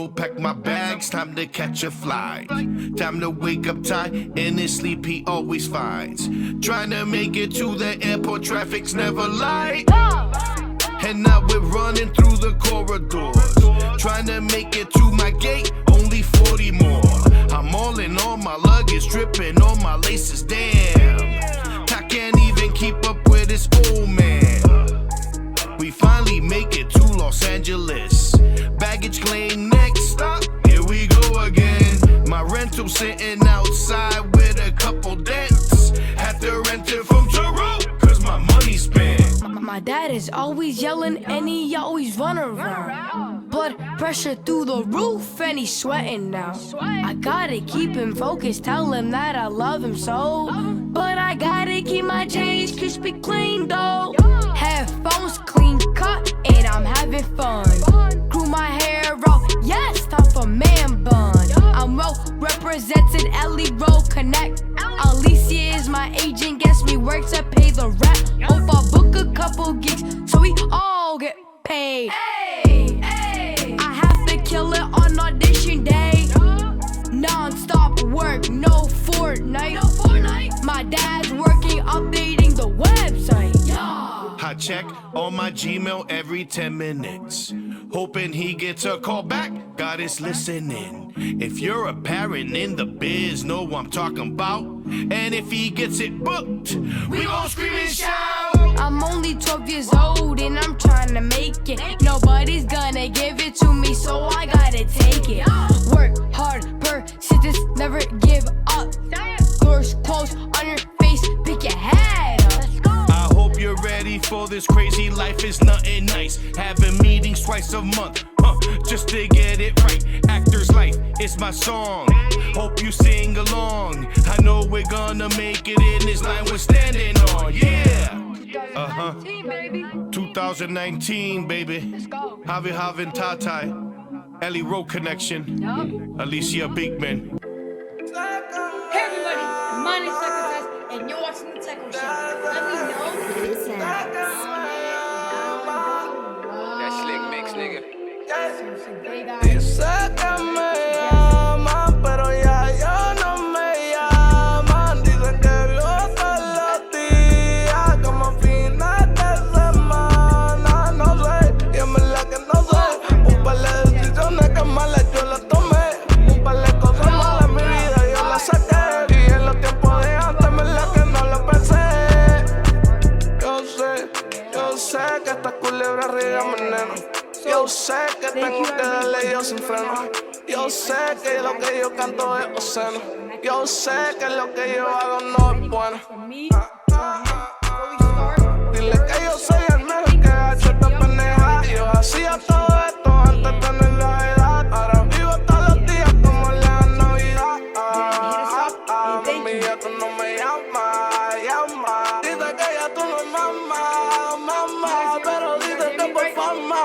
go pack my bags, time to catch a flight. Time to wake up tight, in his sleep he always fights. Trying to make it to the airport, traffic's never light. And now we're running through the corridors, trying to make it to my gate, only 40 more. I'm all in all my luggage, dripping on my laces, damn. I can't even keep up with this old man. We finally make it to Los Angeles. Baggage claim next stop, here we go again. My rental sitting outside with a couple dents. Had to rent it from Toronto, cause my money's spent. My dad is always yelling and he always run around. Blood pressure through the roof and he's sweating now. I gotta keep him focused, tell him that I love him so. But I gotta keep my J's crispy clean though. Headphones clean cut and I'm having fun. Grew my hair out, yes, time for man bun. I'm well represented, Ellie Roll Connect. Alicia is my agent, gets me work to pay the rent. Hope I book a couple gigs so we all get paid. I have to kill it on audition day. Non-stop work, no Fortnite. My dad's working, updating the website. I check on my Gmail every 10 minutes, hoping he gets a call back. God is listening. If you're a parent in the biz, know what I'm talking about. And if he gets it booked, we gon' scream and shout. I'm only 12 years old and I'm trying to make it. Nobody's gonna give it to me, so I gotta take it. Work hard, persistence, never give up. Doors closed on your face, pick your head up. I hope you're ready for this crazy life, it's nothing nice. Having meetings twice a month, just to get it right. Actor's life, it's my song. Hope you sing along. I know we're gonna make it in this line we're standing on, yeah. 2019, baby. Javi Havin Tatai, Ellie Road Connection, Alicia Beekman. Hey everybody, my name's Tyco and you're watching the Tyco Show. Let me know. That slick mix, nigga. Dice que me llaman, pero ya yo no me llaman. Dicen que vio todos los días, como fines de semana. No sé, y en verdad que no sé. Un par de decisiones que malas yo las tomé. Un par de cosas malas en mi vida yo las saqué. Y en los tiempos de antes, en verdad que no lo pensé. Yo sé que esta culebra riega veneno. Yo sé que tengo que darle yo sin freno. Yo sé que lo que yo canto es obsceno. Yo sé que lo que yo hago no es bueno. Dile que yo soy el mejor que ha hecho esta pendeja. Yo hacía todo esto antes de tener la edad. Ahora vivo todos los días como la Navidad. Mami, ya tú no me llamas. Dice que ya tú no mamá. Pero dice que por fama.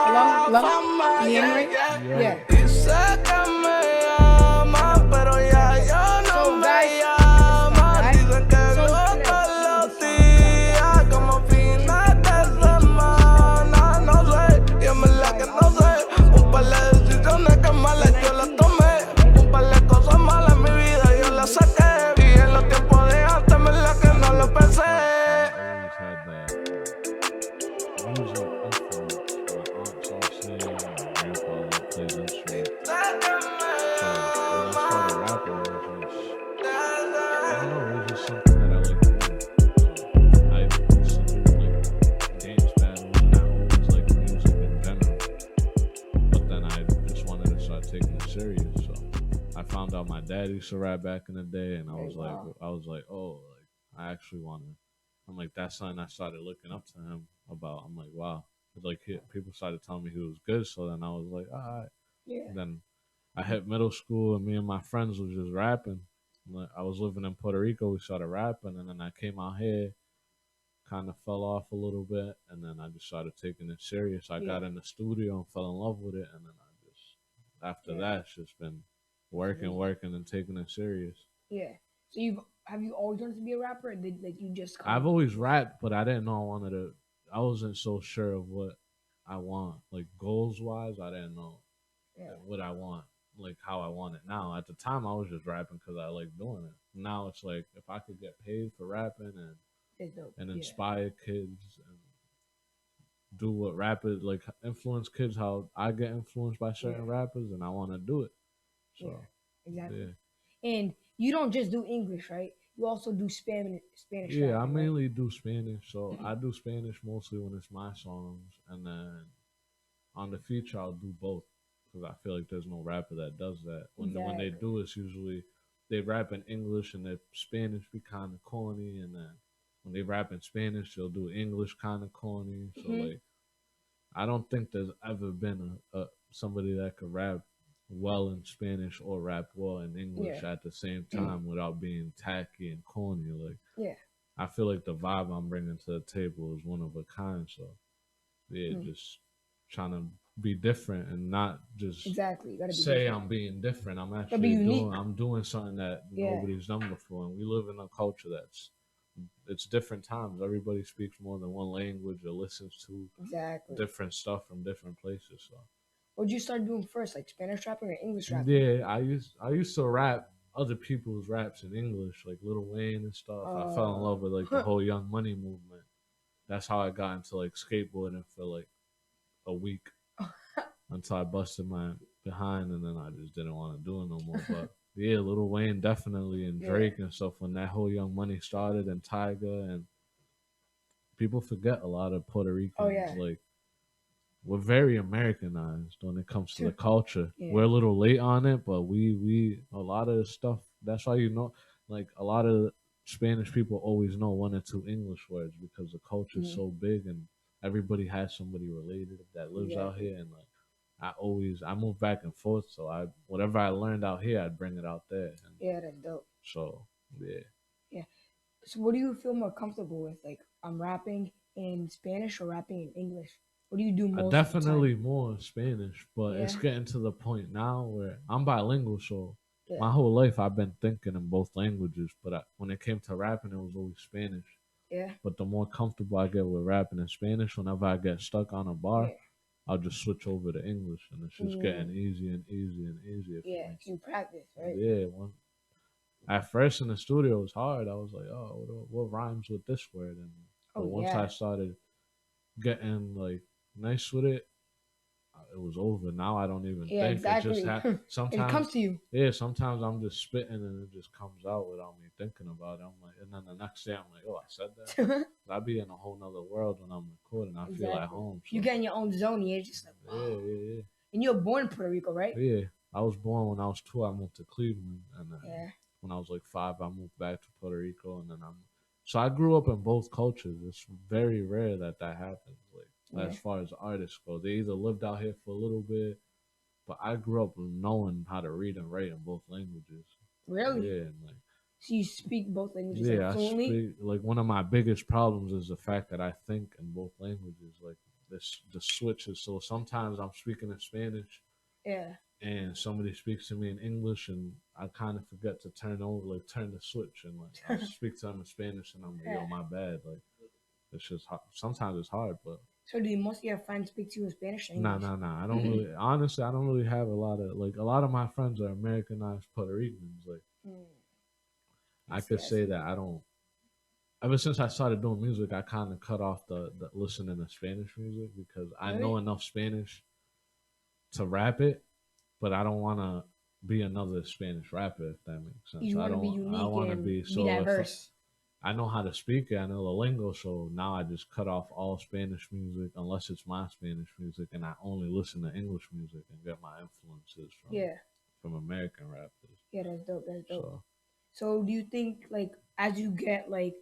Yeah. Dice que me llama, pero ya yo no me llama. Dicen que vio todos los días, como fines de semana. No sé, y en verdad que no sé. Un par de decisiones que malas yo las tomé. Un par de cosas malas en mi vida yo las saqué. Y en los tiempos de antes, en verdad que no lo pensé. Found out my dad used to rap back in the day, and I was like, oh, like I actually want to. I'm like, that's something I started looking up to him about. I'm like, wow, like people started telling me he was good, so then I was like, all right. Yeah. Then I hit middle school, and me and my friends was just rapping. Like, I was living in Puerto Rico, we started rapping, and then I came out here, kind of fell off a little bit, and then I just started taking it serious. I got in the studio and fell in love with it, and then I just after that, it's just been working, and taking it serious. Yeah. So have you always wanted to be a rapper, or did like you just? I've always rapped, but I didn't know I wanted to. I wasn't so sure of what I want, like goals wise. I didn't know what I want. like how I want it now. At the time, I was just rapping because I like doing it. Now it's like if I could get paid for rapping It's dope. and Yeah. inspire kids and do what rappers like influence kids how I get influenced by certain rappers, and I want to do it. So Exactly. And you don't just do English, right? You also do Spanish yeah, I rapping, right? mainly do Spanish. So I do Spanish mostly when it's my songs, and then on the feature I'll do both because I feel like there's no rapper that does that. When they do, it's usually they rap in English and their Spanish be kind of corny, and then when they rap in Spanish, they'll do English kind of corny. So like, I don't think there's ever been a somebody that could rap well in Spanish or rap well in English at the same time without being tacky and corny. Like, Yeah. I feel like the vibe I'm bringing to the table is one of a kind. So yeah, just trying to be different and not just Exactly. You gotta be say different. I'm being different. I'm be actually unique. I'm doing something that nobody's done before. And we live in a culture that's it's different times. Everybody speaks more than one language or listens to Exactly. different stuff from different places. So What'd you start doing first, like Spanish rapping or English rapping? yeah, I used to rap other people's raps in English, like Lil Wayne and stuff. I fell in love with like the whole Young Money movement. That's how I got into like skateboarding for like a week until I busted my behind, and then I just didn't want to do it no more. But yeah, Lil Wayne definitely, and Drake and stuff. When that whole Young Money started, and Tyga, and people forget a lot of Puerto Ricans. Like, we're very Americanized when it comes to the culture. We're a little late on it, but we a lot of the stuff. That's why like a lot of Spanish people always know one or two English words because the culture is so big and everybody has somebody related that lives out here. And like I move back and forth, so whatever I learned out here, I'd bring it out there. And that's dope. so Yeah. So what do you feel more comfortable with? Like I'm rapping in Spanish or rapping in English? What do you do most? Definitely more Spanish, but it's getting to the point now where I'm bilingual, so my whole life I've been thinking in both languages. But when it came to rapping, it was always Spanish. Yeah. But the more comfortable I get with rapping in Spanish, whenever I get stuck on a bar, I'll just switch over to English, and it's just getting easier and easier and easier. Yeah, you practice, right? Yeah. At first in the studio, it was hard. I was like, oh, what rhymes with this word? But once I started getting like nice with it, it was over. Now I don't even think. Exactly. It just sometimes it comes to you. Yeah, sometimes I'm just spitting and it just comes out without me thinking about it. I'm like, and then the next day I'm like, oh, I said that. I be in a whole nother world when I'm recording. I feel at home. So. You get in your own zone. You're just like, wow. Yeah. And you were born in Puerto Rico, right? Yeah, I was born when I was 2. I moved to Cleveland, and when I was like 5, I moved back to Puerto Rico, and then so I grew up in both cultures. It's very rare that happens. Like as far as artists go, they either lived out here for a little bit, but I grew up knowing how to read and write in both languages. Really? Yeah, and like. So you speak both languages fluently? I speak, like one of my biggest problems is the fact that I think in both languages. Like the switches. So sometimes I'm speaking in Spanish. Yeah. And somebody speaks to me in English, and I kind of forget to turn the switch, and like I speak to them in Spanish, and I'm like, yo, my bad. Like it's just hard. Sometimes it's hard, but. So do most of your friends speak to you in Spanish or English? Nah. I don't really. Honestly, I don't really have a lot of my friends are Americanized Puerto Ricans. Like I could say that I don't. Ever since I started doing music, I kind of cut off the listening to Spanish music because I know enough Spanish to rap it, but I don't want to be another Spanish rapper, if that makes sense. You want to be unique. I want to be diverse. I know how to speak it. I know the lingo, so now I just cut off all Spanish music unless it's my Spanish music, and I only listen to English music and get my influences from American rappers. Yeah, that's dope. That's dope. So do you think, like, as you get like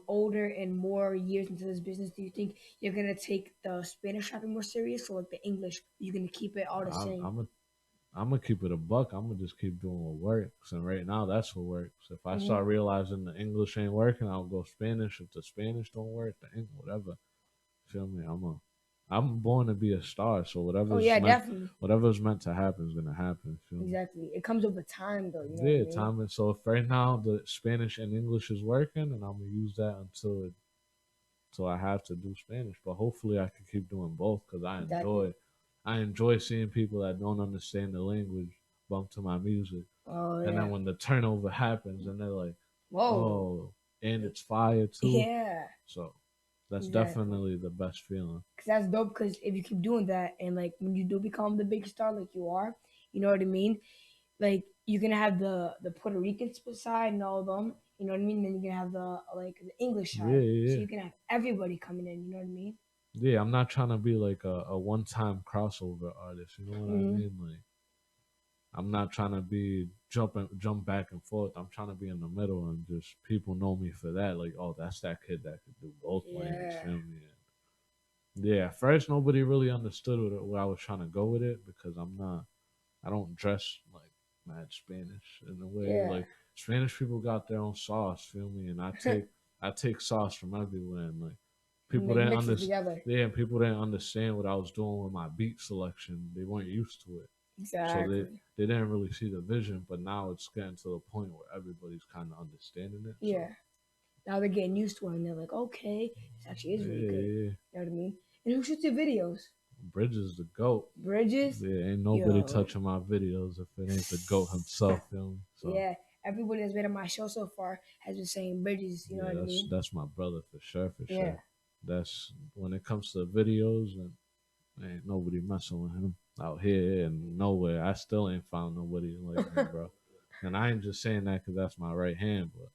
older and more years into this business, do you think you're gonna take the Spanish rapping more serious, or like the English? You're gonna keep it all the same? I'm gonna keep it a buck. I'm gonna just keep doing what works, and right now that's what works. If I start realizing the English ain't working, I'll go Spanish. If the Spanish don't work, the English, whatever. Feel me? I'm born to be a star, so whatever's meant to happen is gonna happen. Feel me? Exactly. It comes over time, though. You know time. And so if right now the Spanish and English is working, and I'm gonna use that until I have to do Spanish. But hopefully I can keep doing both because I enjoy seeing people that don't understand the language bump to my music. Oh And yeah. then when the turnover happens, and they're like, Whoa. oh, and it's fire too. Yeah. So that's Exactly. definitely the best feeling. Cause that's dope. Cause if you keep doing that, and like when you do become the big star, like you are, you know what I mean. Like you're gonna have the Puerto Rican side and all of them. You know what I mean. Then you're gonna have the like the English Yeah, side. yeah, So yeah. you can have everybody coming in. You know what I mean. Yeah, I'm not trying to be like a one-time crossover artist. You know what I mean? Like, I'm not trying to be jump back and forth. I'm trying to be in the middle and just people know me for that. Like, oh, that's that kid that could do both lanes. Yeah. Feel me? And yeah, at first nobody really understood where I was trying to go with it because I don't dress like mad Spanish in a way. Yeah. Like Spanish people got their own sauce. Feel me? And I take sauce from everywhere. And like people Like didn't mix it understand. together. Yeah, and people didn't understand what I was doing with my beat selection. They weren't used to it. So Exactly. they didn't really see the vision, but now it's getting to the point where everybody's kind of understanding it. Yeah. So. Now they're getting used to it, and they're like, okay, this actually is really good. Yeah. You know what I mean? And who shoots your videos? Bridges the GOAT. Bridges? Yeah, ain't nobody Yo. touching my videos if it ain't the GOAT himself, you know? So, Yeah, everybody that's been on my show so far has been saying Bridges, you know what I mean? That's my brother for sure, Yeah. That's when it comes to videos, and ain't nobody messing with him out here and nowhere. I still ain't found nobody like him, bro. And I ain't just saying that because that's my right hand, but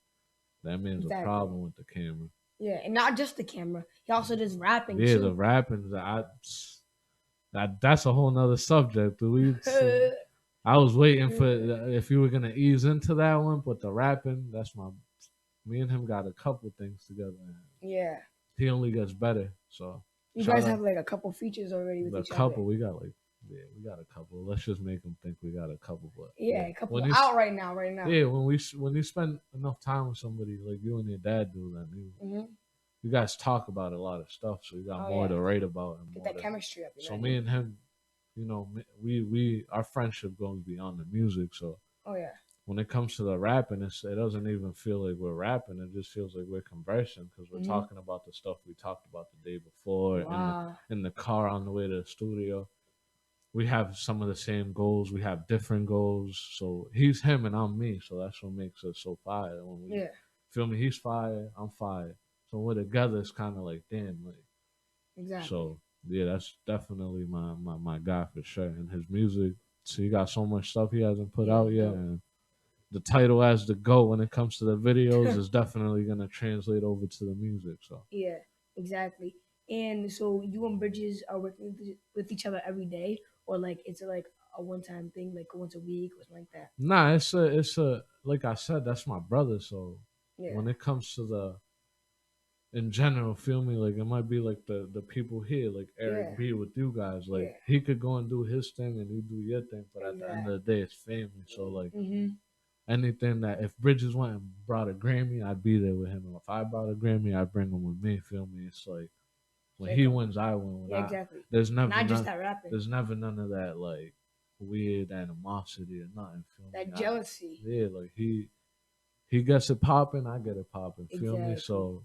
that means Exactly. a problem with the camera. Yeah, and not just the camera. He also does rapping Yeah, too. the rapping, that's a whole nother subject, dude. I was waiting for if you were gonna ease into that one, but the rapping, me and him got a couple things together. Yeah. He only gets better. So you guys have like a couple features already with each other. We got we got a couple. Let's just make them think we got a couple. But a couple out right now. Yeah, when you spend enough time with somebody like you and your dad do, then you guys talk about a lot of stuff, so you got more to write about and get more that chemistry up. So me and him, you know, we our friendship goes beyond the music. So when it comes to the rapping, it doesn't even feel like we're rapping. It just feels like we're conversing because we're talking about the stuff we talked about the day before in the car on the way to the studio. We have some of the same goals. We have different goals. So he's him and I'm me. So that's what makes us so fire. When we feel me, he's fire, I'm fire. So when we're together, it's kind of like, damn, like. Exactly. So yeah, that's definitely my guy for sure. And his music, so he got so much stuff he hasn't put out yet. And the title as the GOAT when it comes to the videos is definitely gonna translate over to the music. So yeah, exactly. And so you and Bridges are working with each other every day, or like it's like a one-time thing, like once a week or something like that. Nah, it's a like I said, that's my brother. So when it comes to the in general, feel me, like it might be like the people here, like Eric B with you guys. Like he could go and do his thing and you do your thing, but at the end of the day, it's family. So like anything that if Bridges went and brought a Grammy, I'd be there with him. And if I brought a Grammy, I'd bring him with me. Feel me? It's like when he wins, I win. Exactly. There's never not just that rapping. There's never none of that like weird animosity or nothing. Feel that me? jealousy. Like he gets it popping, I get it popping. Feel me? So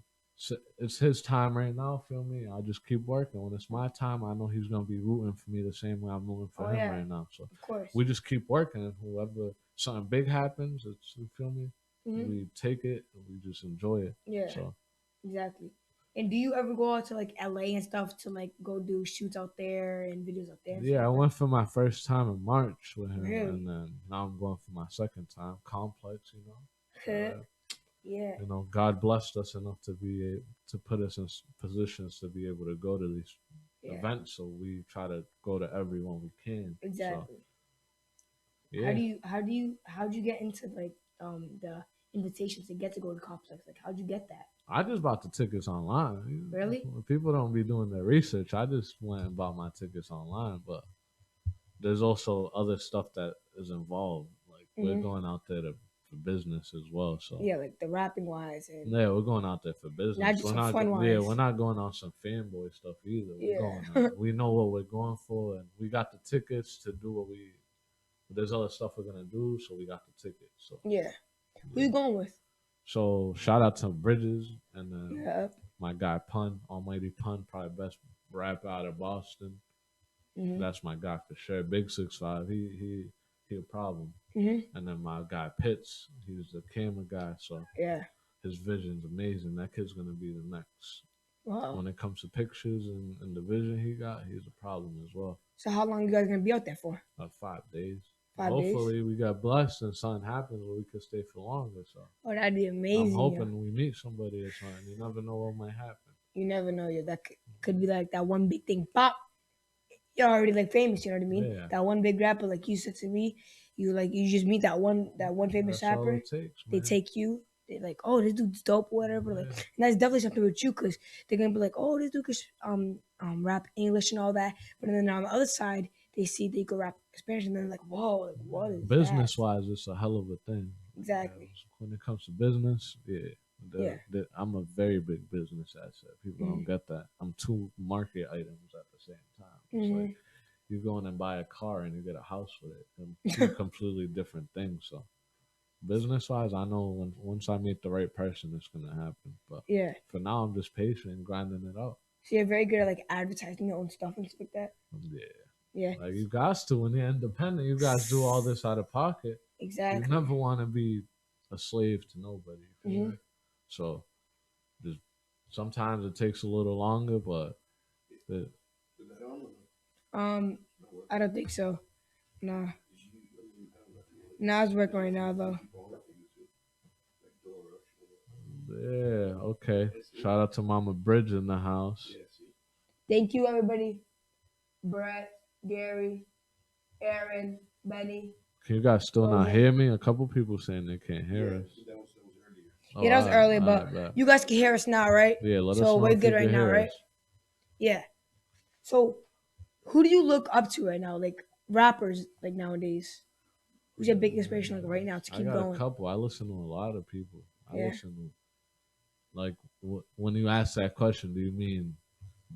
it's his time right now, feel me? I just keep working. When it's my time, I know he's gonna be rooting for me the same way I'm rooting for him right now. So of course, we just keep working, and whoever something big happens, it's you feel me? We take it and we just enjoy it. Yeah. So exactly. And do you ever go out to like LA and stuff to like go do shoots out there and videos out there? Yeah, I went for my first time in March with him, really? And then now I'm going for my second time. Complex, you know. Yeah. You know, God blessed us enough to put us in positions to be able to go to these events. So we try to go to everyone we can. Exactly. So, yeah. How'd you get into like the invitations to get to go to Complex? Like how'd you get that? I just bought the tickets online. Really? People don't be doing their research. I just went and bought my tickets online, but there's also other stuff that is involved. Like we're going out there for business as well. So yeah, like the rapping wise and we're going out there for business. Not just fun wise. Yeah, we're not going on some fanboy stuff either. We're going out, we know what we're going for, and we got the tickets to do what we. There's other stuff we're gonna do, so we got the tickets. So who you going with? So shout out to Bridges and my guy Pun, Almighty Pun, probably best rapper out of Boston. That's my guy for sure. Big 6'5". He he a problem. Mm-hmm. And then my guy Pitts, he's the camera guy, so Yeah. his vision's amazing. That kid's gonna be the next. Wow. When it comes to pictures and the vision he got, he's a problem as well. So how long you guys gonna be out there for? 5 days. 5 days? Hopefully we got blessed and something happens where we could stay for longer. So Oh, that'd be amazing. I'm hoping we meet somebody or something. You never know what might happen. You never know. Yeah, that could be like that one big thing. Pop. You're already like famous. You know what I mean? Yeah. That one big rapper, like you said to me, you just meet that one famous That's all rapper. it takes, They man. take you. They're like, oh, this dude's dope, or whatever. Like, Yeah. and that's definitely something with you, cause they're gonna be like, oh, this dude can rap English and all that. But then on the other side, they see they could rap Spanish, and then they're like, whoa, like what is Business that? wise, it's a hell of a thing. Exactly. When it comes to business, Yeah. I'm a very big business asset. People Mm-hmm. don't get that. I'm 2 market items at the same time. It's Mm-hmm. like you go in and buy a car and you get a house with it. And 2 completely different things. So business wise, I know once I meet the right person, it's gonna happen. But Yeah. for now, I'm just patient and grinding it out. So you're very good at like advertising your own stuff and stuff like that. Yeah. Yeah. Like you guys to when you're independent, you guys do all this out of pocket. Exactly. You never want to be a slave to nobody. You feel Mhm. me? So just sometimes it takes a little longer, but I don't think so. Nah. Nah, it's working right now though. yeah, okay. Shout out to Mama Bridge in the house. Thank you, everybody. Brett, Gary, Aaron, Benny. Can you guys still not hear me? A couple people saying they can't hear us. Yeah, that was alright, earlier, alright, but bet. you guys can hear us now, right? Yeah, let us So know we're if you good right can now, hear right? us. Yeah. So who do you look up to right now? Like rappers, like nowadays. Who's your big inspiration, like right now, to I keep got going? a couple. I listen to a lot of people. I Yeah. listen to, like, when you ask that question, do you mean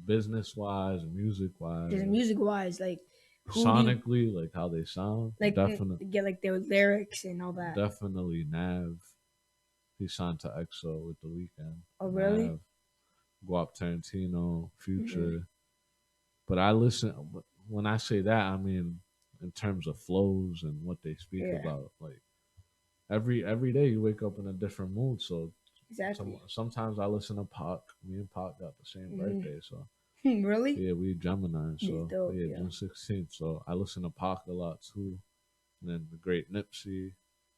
business wise, music wise, Just music wise, like who do you, sonically, like how they sound? like Definitely, get like their lyrics and all that. definitely Nav. He signed to EXO with The Weeknd. Oh, really? Nav, Guap Tarantino, Future. Mm-hmm. But I listen. When I say that, I mean in terms of flows and what they speak Yeah. about. Like every day, you wake up in a different mood. So Exactly. sometimes I listen to Pac. Me and Pac got the same birthday, so Really? yeah, we Gemini. So dope, yeah, yeah. June 16th. So I listen to Pac a lot too. And then the great Nipsey,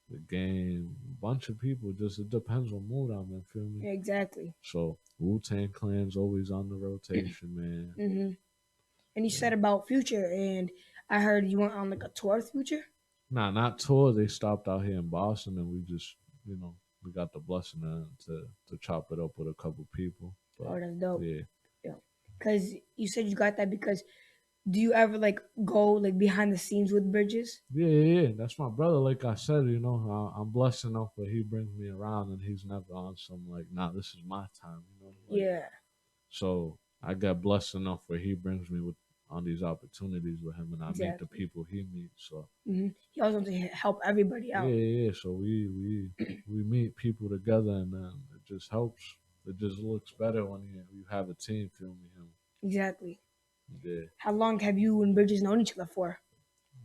the Game, a bunch of people. Just it depends what mood I'm in. Feel me? Yeah, exactly. So Wu-Tang Clan's always on the rotation, man. Mm-hmm. And you said about Future, and I heard you went on like a tour with Future. Nah, not tour. They stopped out here in Boston, and we just, we got the blessing to chop it up with a couple people. But, Oh, that's dope. yeah. Yeah. Because you said you got that because do you ever like go like behind the scenes with Bridges? Yeah. That's my brother. Like I said, I'm blessed enough where he brings me around, and he's never on some like, nah, this is my time. Like, Yeah. So I got blessed enough where he brings me on these opportunities with him, and I meet the people he meets. So he always wants to help everybody out. Yeah. So we meet people together, and it just helps. It just looks better when you have a team. Feel me? Exactly. Yeah. How long have you and Bridges known each other for?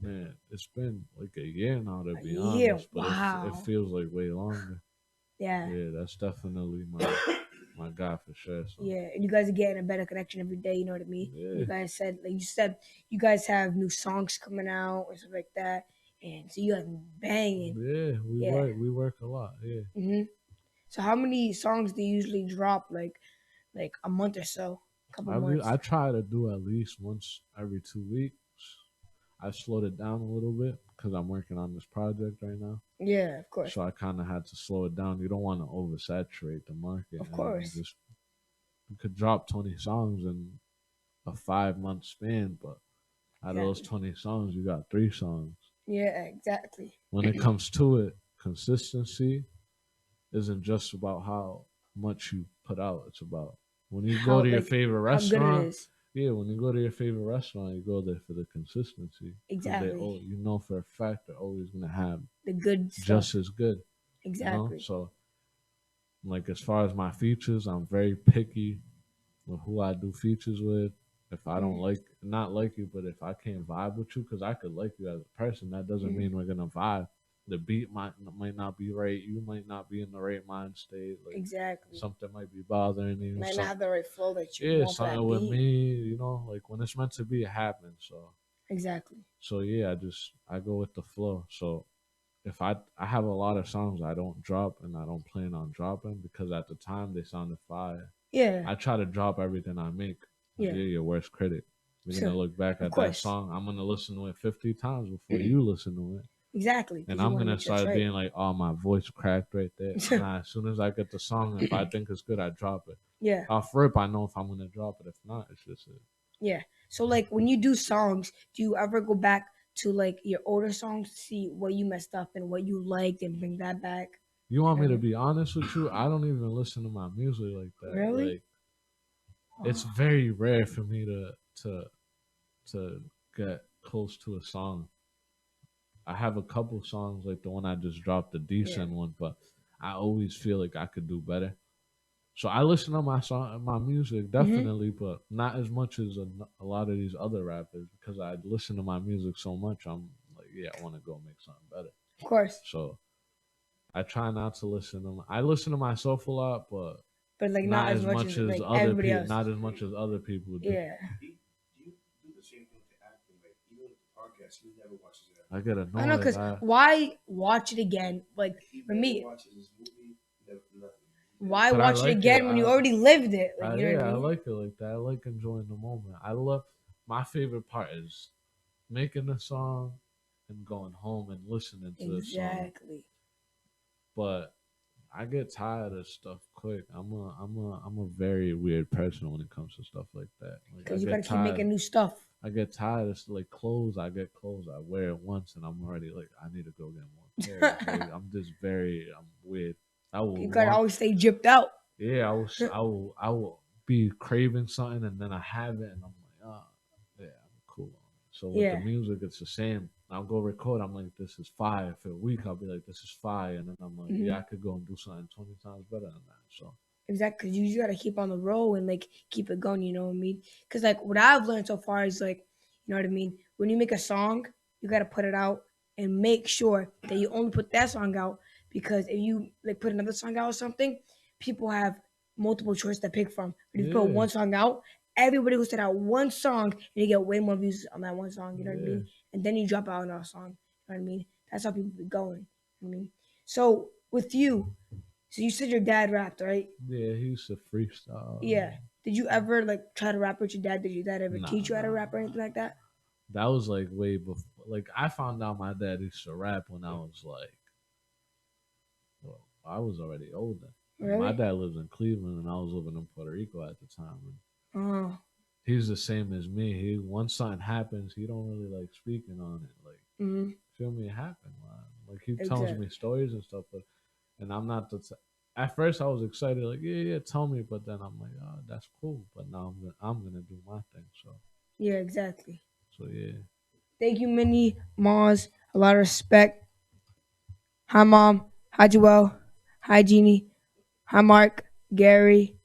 Man, it's been like a year now, to be year? honest. But Wow. it feels like way longer. Yeah. Yeah, that's definitely my guy for sure. So. Yeah, and you guys are getting a better connection every day. You know what I mean? Yeah. You guys said, like you said, you guys have new songs coming out and stuff like that, and so you guys banging. Yeah, we work a lot. Yeah. Mm-hmm. So how many songs do you usually drop? Like a month or so, a couple months. I try to do at least once every 2 weeks. I slowed it down a little bit because I'm working on this project right now. Yeah, of course. So I kind of had to slow it down. You don't want to oversaturate the market. Of course. You could drop 20 songs in a 5-month span, but out of those 20 songs, you got 3 songs. Yeah, exactly. When it comes to it, consistency isn't just about how much you put out. It's about when you go to your favorite restaurant. How good it is. Yeah, when you go to your favorite restaurant, you go there for the consistency. Exactly. You know for a fact they're always going to have the good just stuff. as good. Exactly. So, like, as far as my features, I'm very picky with who I do features with. If I don't not like you, but if I can't vibe with you, because I could like you as a person, that doesn't mean we're gonna vibe. The beat might not be right. You might not be in the right mind state. Like Exactly. something might be bothering you. Might not have the right flow that you Yeah, want for that something with beat. me. Like when it's meant to be, it happens. Exactly. So yeah, I go with the flow. So if I have a lot of songs I don't drop and I don't plan on dropping because at the time they sounded fire. Yeah. I try to drop everything I make. Yeah. You're your worst critic. You're Sure. gonna look back Of at that course. song. I'm gonna listen to it 50 times before you listen to it. Exactly. And 'cause you I'm wanna gonna make sure it's start right. being like, oh, my voice cracked right there. Nah, as soon as I get the song, if I think it's good, I drop it. Yeah. Off rip, I know if I'm gonna drop it. If not, it's just it. Yeah. So like when you do songs, do you ever go back to like your older songs to see what you messed up and what you liked and bring that back? You want me to be honest with you? I don't even listen to my music like that. Really? Like, it's very rare for me to get close to a song. I have a couple songs like the one I just dropped, a decent one, but I always feel like I could do better. So I listen to my music definitely, but not as much as a lot of these other rappers because I listen to my music so much. I'm like, yeah, I want to go make something better. Of course. So I try not to listen to. I listen to myself a lot, but like not as much as like other everybody people. else. Not as much as other people do. Yeah. Do you do the same thing to acting? Like even with the podcast, he never watches it. I get annoyed. I know, because why watch it again? Like for me, watches this movie, nothing. Why But I watch it like again it. when you already lived it? Like, you know what I I mean? like it like that. I like enjoying the moment. I love my favorite part is making the song and going home and listening to the song. Exactly. But I get tired of stuff quick. I'm a very weird person when it comes to stuff like that. Like, Because you gotta keep making new stuff. I get tired of like clothes. I get clothes. I wear it once and I'm already like I need to go get more pairs. Like, I'm weird. You gotta always stay gypped out. Yeah, I will be craving something and then I have it and I'm like, oh, yeah, I'm cool. So with the music, it's the same. I'll go record. I'm like, this is fire. For a week, I'll be like, this is fire, and then I'm like, yeah, I could go and do something 20 times better than that. So exactly, because you just gotta keep on the roll and like keep it going. You know what I mean? Because like what I've learned so far is like, you know what I mean. When you make a song, you gotta put it out and make sure that you only put that song out, because if you like put another song out or something, people have multiple choice to pick from. But if you put one song out, everybody who set out one song, and you get way more views on that one song. You know what I mean? And then you drop out another song. You know what I mean? That's how people be going. You know what I mean? So with you, so you said your dad rapped, right? yeah, he used to freestyle. Yeah. Did you ever like try to rap with your dad? Did your dad ever teach you how to rap or anything like that? That was like way before. Like I found out my dad used to rap when I was like, well, I was already older. Really? My dad lives in Cleveland and I was living in Puerto Rico at the time. And he's the same as me. He once something happens, he don't really like speaking on it. Like, feel me, it happened. Man. Like he tells me stories and stuff, but and I'm not the. At first, I was excited, like yeah, tell me. But then I'm like, oh, that's cool. But now I'm gonna do my thing. So yeah, exactly. So yeah. Thank you, Minnie, Maz. A lot of respect. Hi, Mom. Hi, Joelle. Hi, Jeannie. Hi, Mark. Gary.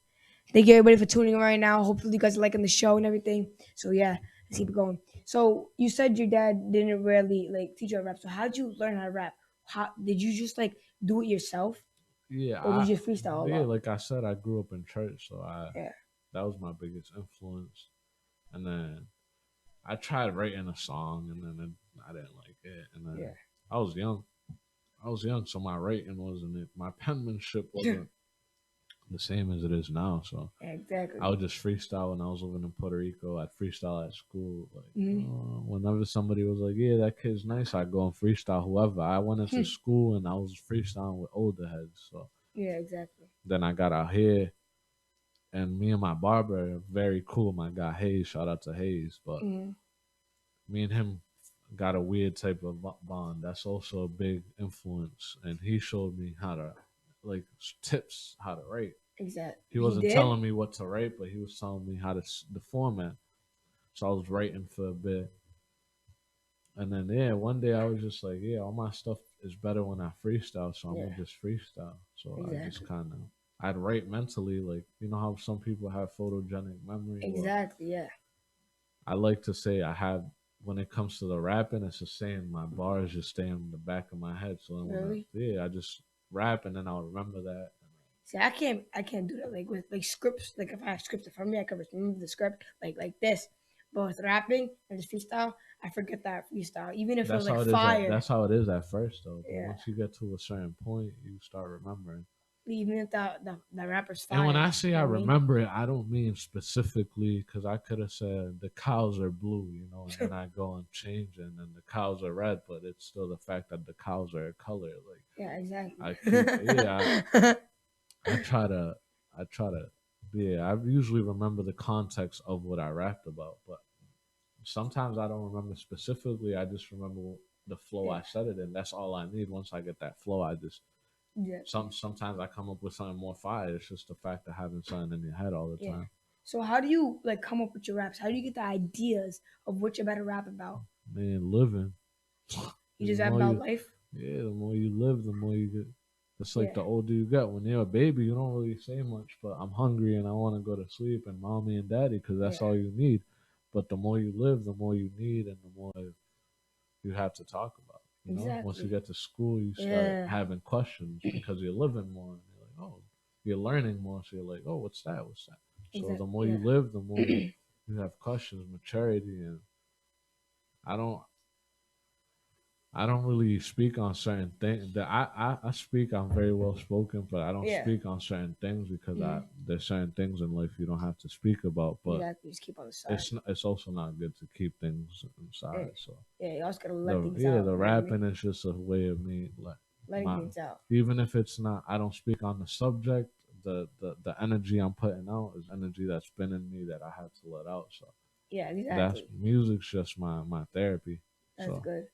Thank you, everybody, for tuning in right now. Hopefully, you guys are liking the show and everything. So yeah, let's keep it going. So you said your dad didn't really like teach you how to rap. So how did you learn how to rap? How did you just like do it yourself? Yeah. Or did you just freestyle a lot? Like I said, I grew up in church, so that was my biggest influence. And then I tried writing a song, and then I didn't like it. And then I was young. So my writing wasn't it. My penmanship wasn't the same as it is now. So exactly, I would just freestyle when I was living in Puerto Rico. I'd freestyle at school. Like whenever somebody was like, "Yeah, that kid's nice," I'd go and freestyle whoever. I went into school and I was freestyling with older heads. So yeah, exactly. Then I got out here, and me and my barber are very cool. My guy Hayes, shout out to Hayes, but me and him got a weird type of bond. That's also a big influence, and he showed me how to, like, tips how to write. Exactly. He wasn't telling me what to write, but he was telling me how to the format. So I was writing for a bit, and then one day I was just like, all my stuff is better when I freestyle, so I'm gonna just freestyle. So I just kind of I'd write mentally, like you know how some people have photogenic memory. Exactly. Yeah. I like to say I have when it comes to the rapping, it's the same. My bars just stay in the back of my head. So then Really? I just rap and then I'll remember that. See, I can't do that. Like with like scripts, like if I have scripts in front of me, I can remember the script like this. But with rapping and just freestyle, I forget that freestyle. Even if it was That's like how it is. fire. That's how it is at first, though. But Yeah. once you get to a certain point, you start remembering. Even if the rapper's And when fire. I say You I know what I mean? remember it, I don't mean specifically because I could have said the cows are blue, you know, and then I go and change it, and then the cows are red, but it's still the fact that the cows are a color. Like Yeah, exactly. I keep, I try to, I try to, I usually remember the context of what I rapped about, but sometimes I don't remember specifically. I just remember the flow Yeah. I said it in. That's all I need. Once I get that flow, I just Yeah. sometimes I come up with something more fire. It's just the fact of having something in your head all the Yeah. time. So how do you like come up with your raps? How do you get the ideas of what you're about to rap about? Man, living. You The just rap more about you, life? yeah, the more you live, the more you get. It's like Yeah. the older you get. When you're a baby, you don't really say much, but I'm hungry and I want to go to sleep and mommy and daddy because that's Yeah. all you need. But the more you live, the more you need and the more you have to talk about. You know, once you Exactly. get to school, you start Yeah. having questions because you're living more. And you're like, oh, you're learning more. So you're like, oh, what's that? What's that? So the Exactly. more you Yeah. live, the more you have questions, maturity, and I don't. I don't really speak on certain things. That I speak. I'm very well spoken, but I don't Yeah. speak on certain things because Mhm. there's certain things in life you don't have to speak about. But Exactly. Just keep on the side. it's also not good to keep things Yeah. inside. So Yeah. You also gotta let things the out. You know what I mean? rapping is just a way of me like Letting my things out. even if it's not. I don't speak on the subject. The energy I'm putting out is energy that's been in me that I had to let out. So Yeah. that's Exactly. music's just my therapy. That's So. good.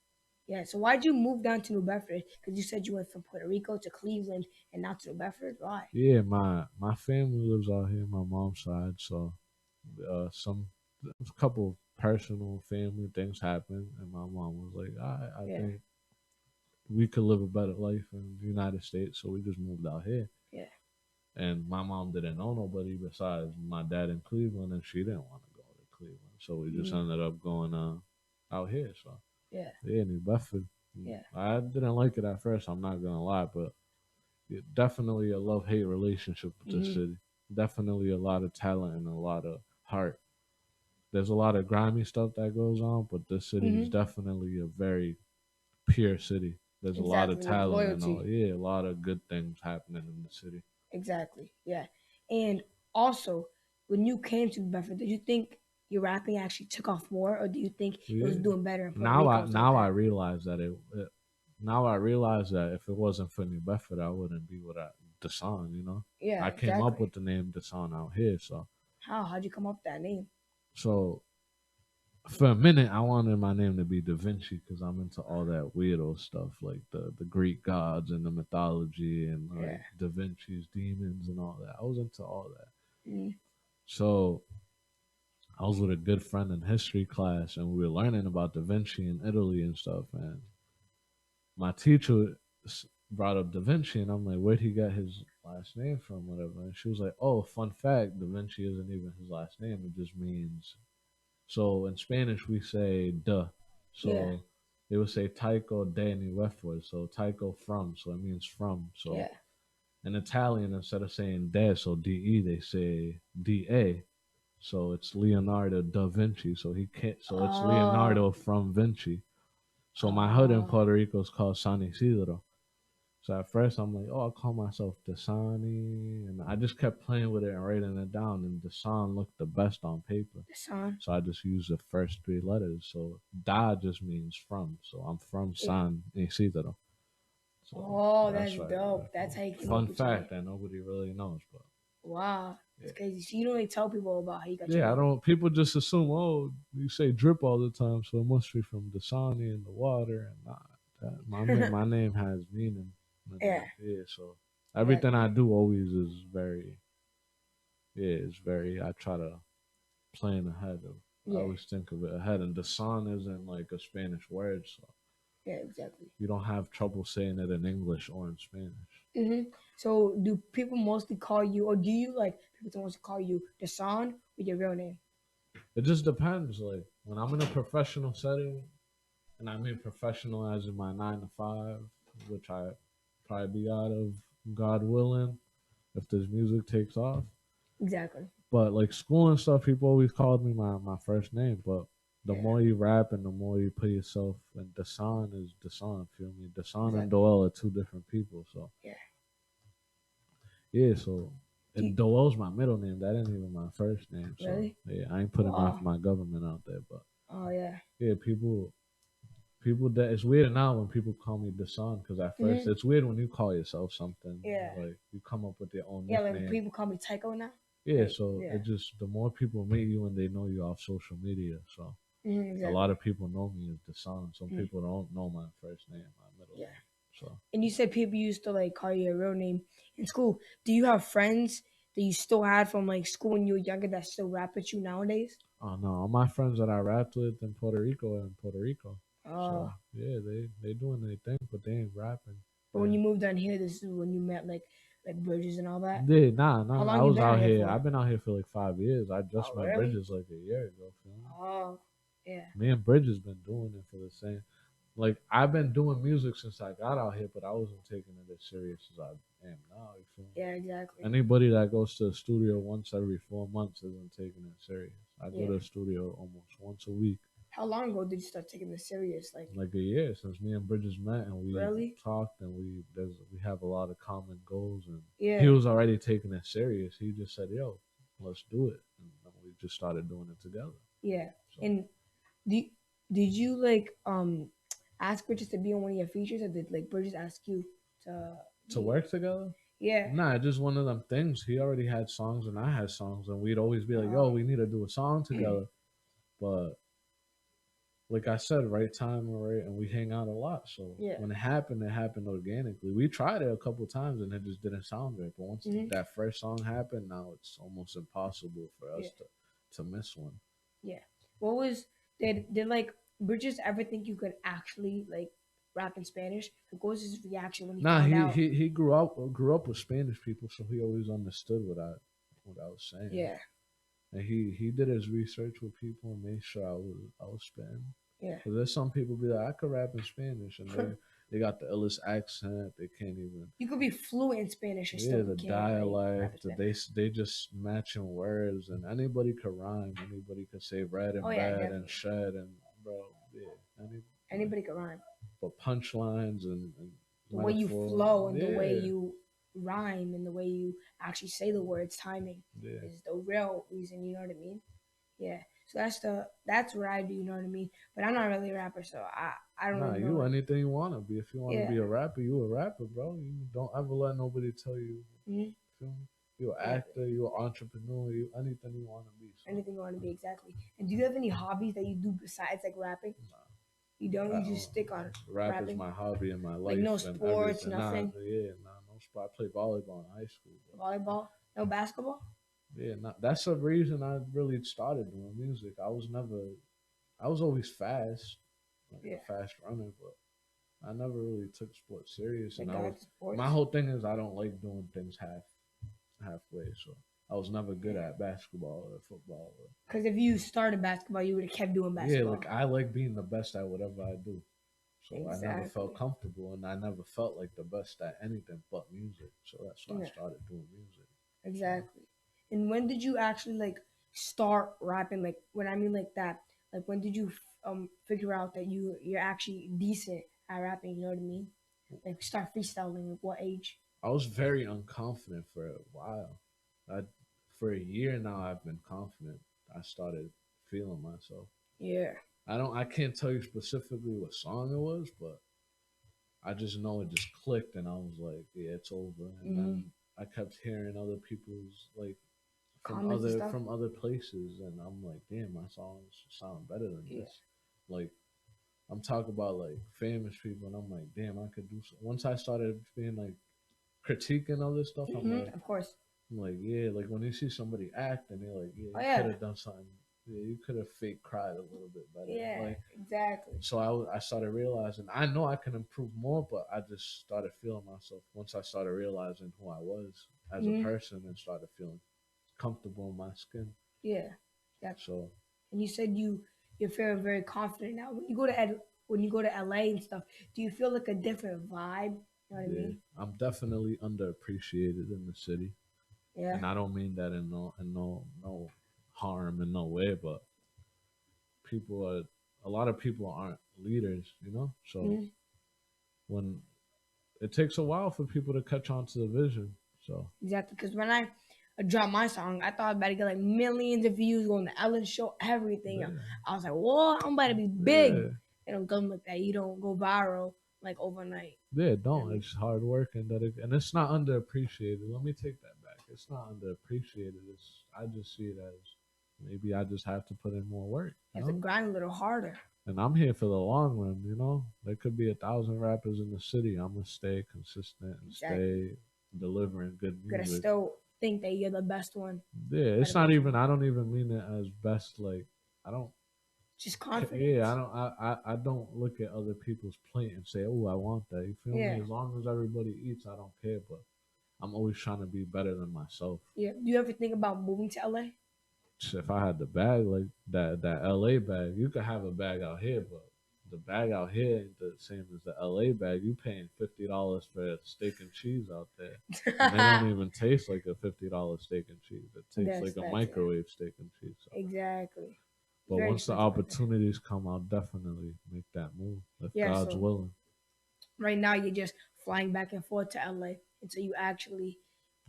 Yeah. So why'd you move down to New Bedford? Because you said you went from Puerto Rico to Cleveland and now to New Bedford. Why? Yeah, my family lives out here, my mom's side. So, some a couple of personal family things happened, and my mom was like, I Yeah. think we could live a better life in the United States, so we just moved out here." Yeah. And my mom didn't know nobody besides my dad in Cleveland, and she didn't want to go to Cleveland, so we just Mm. ended up going out here. So Yeah. yeah, New Bedford. Yeah. I didn't like it at first. I'm not gonna lie, but definitely a love hate relationship with this Mhm. city. Definitely a lot of talent and a lot of heart. There's a lot of grimy stuff that goes on, but this city is Mhm. definitely a very pure city. There's a lot of Exactly. Like talent and loyalty. a lot of good things happening in the city. Exactly. Yeah. And also, when you came to Bedford, did you think your rapping actually took off more, or do you think it was Yeah. doing better in Puerto Rico and stuff like Now I that? realize that now I realize that if it wasn't for New Bedford, I wouldn't be what Desan. You know, Yeah. I came up Exactly. with the name Desan out here, so How'd you come up with that name? so for a minute, I wanted my name to be Da Vinci because I'm into all that weirdo stuff, like the Greek gods and the mythology and Yeah. like Da Vinci's demons and all that. I was into all that. Mm. So I was with a good friend in history class, and we were learning about Da Vinci in Italy and stuff. And my teacher brought up Da Vinci, and I'm like, "Where'd he get his last name from?" Whatever. And she was like, "Oh, fun fact: Da Vinci isn't even his last name. It just means." So in Spanish we say "de," Yeah. so they would say "Tyco de ni Westward." So "Tyco from," so it means from. So Yeah. in Italian, instead of saying "de," so "de," they say "da." So it's Leonardo da Vinci. So he can't. So it's Oh. Leonardo from Vinci. So my hood in Oh. Puerto Rico is called San Isidro. So at first I'm like, oh, I'll call myself Dasani, and I just kept playing with it and writing it down, and Dasan looked the best on paper. The son. So I just used the first three letters. So Da just means from. So I'm from Yeah. San Isidro. So Oh, that's that's right. dope. That's how you came up Fun with your name. fact that nobody really knows, but Wow. yeah. That's crazy. So you don't really tell people about how you got your Yeah, I name. don't. People just assume, oh, you say drip all the time, so it must be from Dasani and the water. And nah, my name has meaning. Yeah. Yeah, so Yeah. everything I do always is very, yeah, it's very. I try to plan ahead of. I Yeah. always think of it ahead, and Dasan isn't like a Spanish word, so Yeah. Exactly. you don't have trouble saying it in English or in Spanish. So do people mostly call you, or do you like people to mostly call you Desan with your real name? It just depends. Like when I'm in a professional setting, and I mean professional as in my 9 to 5, which I probably be out of, God willing, if this music takes off. Exactly. But like school and stuff, people always called me my first name. But the Yeah. more you rap and the more you put yourself, and Desan is Desan, feel me? Desan and Exactly. Doel are two different people. So Yeah. yeah, so Do and Doel's my middle name. That ain't even my first name. So Really? yeah, I ain't putting Wow. my government out there. But Oh yeah. yeah, people that it's weird now when people call me Desan because at 1st it's weird when you call yourself something. Yeah. Like you come up with your own Yeah, like nickname. people call me Tyco now. Yeah, Like, so yeah. it just the more people meet you and they know you off social media. So Exactly. a lot of people know me as Desan. Some people don't know my first name, my middle name. So And you said people used to like call you a real name in school. Do you have friends that you still had from like school when you were younger that still rap with you nowadays? oh no, all my friends that I rapped with in Puerto Rico are in Puerto Rico. Oh. So yeah, they doing their thing, but they ain't rapping. But when you moved down here, this is when you met like Bridges and all that. Yeah, nah. How long I you was been out out here here. for? I've been out here for like 5 years. I just Oh, met really? Bridges like a year ago. Feel me? Oh, yeah. Me and Bridges been doing it for the same. Like I've been doing music since I got out here, but I wasn't taking it as serious as I am now. You feel me? Yeah, exactly. Anybody that goes to the studio once every 4 months isn't taking it serious. I go Yeah. to the studio almost once a week. How long ago did you start taking this serious? Like a year since me and Bridges met and we Really? talked and we have a lot of common goals and Yeah. he was already taking it serious. He just said, "Yo, let's do it," and we just started doing it together. Yeah. So, And did did you ask Bridges to be on one of your features, or did like Bridges ask you to work together? Yeah. Nah, just one of them things. He already had songs and I had songs, and we'd always be like, "Yo, we need to do a song together." But like I said, right time and right, and we hang out a lot. So Yeah. when it happened organically. We tried it a couple times and it just didn't sound right. But once that first song happened, now it's almost impossible for us to miss one. Yeah. What was did like Bridges ever think you could actually like rap in Spanish? Like, what was his reaction when he Nah, found he, out? he grew up with Spanish people, so he always understood what I was saying. Yeah. And he did his research with people and made sure I was Spanish. Yeah. Because there's some people be like, I could rap in Spanish, and they got the illest accent. They can't even. You could be fluent in Spanish and still the can't, dialect. They just matching words, and anybody could rhyme. Anybody could say red and bad and shed and bro. Yeah, anybody could rhyme. But punchlines and the way you flow and the way you rhyme and the way you actually say the words, timing is the real reason. You know what I mean? Yeah. So that's what I do. You know what I mean? But I'm not really a rapper, so I don't. Nah, really you anything you wanna be. If you wanna be a rapper, you a rapper, bro. You don't ever let nobody tell you. Feel me? You're an actor. You're an entrepreneur. You anything you wanna be. So. Anything you wanna be, exactly. And do you have any hobbies that you do besides like rapping? Nah. You don't. You just stick on rapping. Is my hobby in my life. Like no sports, nothing. No sport. I played volleyball in high school. Volleyball, no basketball. Yeah, that's the reason I really started doing music. I was always fast, like a fast runner, but I never really took sports serious. And my whole thing is I don't like doing things halfway. So I was never good at basketball or football. Because if you started basketball, you would have kept doing basketball. Yeah, like I like being the best at whatever I do. So I never felt comfortable, and I never felt like the best at anything but music. So that's why I started doing music. Exactly. And when did you actually like start rapping? Like when I mean like that, like when did you figure out that you're actually decent at rapping? You know what I mean? Like start freestyling. Like what age? I was very unconfident for a while. For a year now, I've been confident. I started feeling myself. Yeah. I can't tell you specifically what song it was, but I just know it just clicked, and I was like, yeah, it's over. And then I kept hearing other people's like from other places, and I'm like, damn, my songs sound better than this. Like I'm talking about like famous people, and I'm like, damn, I could do so. Once I started being like critiquing other stuff, I'm like, of course. I'm like, yeah, like when you see somebody act, and they're like, yeah, you could have done something. Yeah, you could have fake cried a little bit better. Yeah, like, exactly. So I started realizing I know I can improve more, but I just started feeling myself once I started realizing who I was as a person and started feeling comfortable in my skin. Yeah. So And you said you're feeling very confident now. When you go to LA and stuff, do you feel like a different vibe? You know what I Yeah, mean? I'm definitely underappreciated in the city, Yeah. and I don't mean that in no harm in no way, but people are a lot of people aren't leaders, you know. So Mhm. when it takes a while for people to catch on to the vision, so Exactly. Because when I dropped my song, I thought I was about to get like millions of views on the Ellen show, everything. yeah, I was like, whoa, I'm about to be big. yeah, It don't come like that. You don't go viral like overnight. yeah. You know what I Don't. mean? It's hard work and it's not underappreciated. Let me take that back. It's not underappreciated. I just see it as maybe I just have to put in more work, You you have to know. grind a little harder. And I'm here for the long run, you know. There could be 1,000 rappers in the city. I'm gonna stay consistent and Exactly. stay delivering good You gotta music. still think that you're the best one. Yeah, Gotta it's not make even. sure. I don't even mean it as best. Like I don't. Just Yeah, confidence. I don't. I don't look at other people's plate and say, "Oh, I want that." You feel me? Yeah. As long as everybody eats, I don't care. But I'm always trying to be better than myself. Yeah. Do you ever think about moving to LA? If I had the bag like that LA bag, you could have a bag out here, but the bag out here ain't the same as the LA bag. You paying $50 for a steak and cheese out there, and they don't even taste like a $50 steak and cheese. It tastes That's like a facts. Yeah. microwave steak and cheese. So. Exactly. But Very once the expensive out there. opportunities come, I'll definitely make that move if Yeah. God's So willing. right now you're just flying back and forth to LA until you actually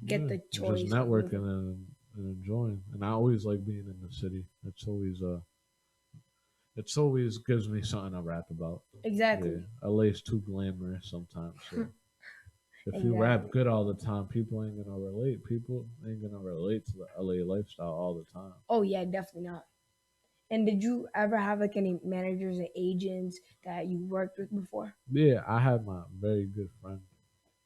get Yeah, the just choice of networking moving. and enjoying. And I always like being in the city. It's always gives me something to rap about. Yeah, Exactly. LA's too glamorous sometimes. So if you rap Exactly. good all the time, people ain't gonna relate. People ain't gonna relate to the LA lifestyle all the time. Oh yeah, definitely not. And did you ever have like any managers and agents that you worked with before? Yeah, I had my very good friend,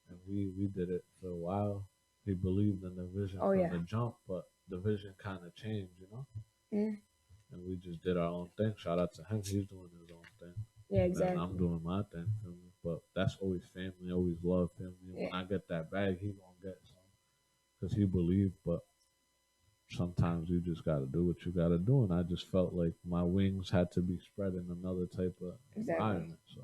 and we did it for a while. He believed in the vision Oh from yeah. the jump, but the vision kind of changed, you know. Mm. And we just did our own thing. Shout out to him; he's doing his own thing, Yeah, and I'm exactly. doing my thing. Feel me? But that's always family, always love family. Yeah, When I get that bag, he gonna get some because he believed. But sometimes you just gotta do what you gotta do, and I just felt like my wings had to be spread in another type of exactly. environment, so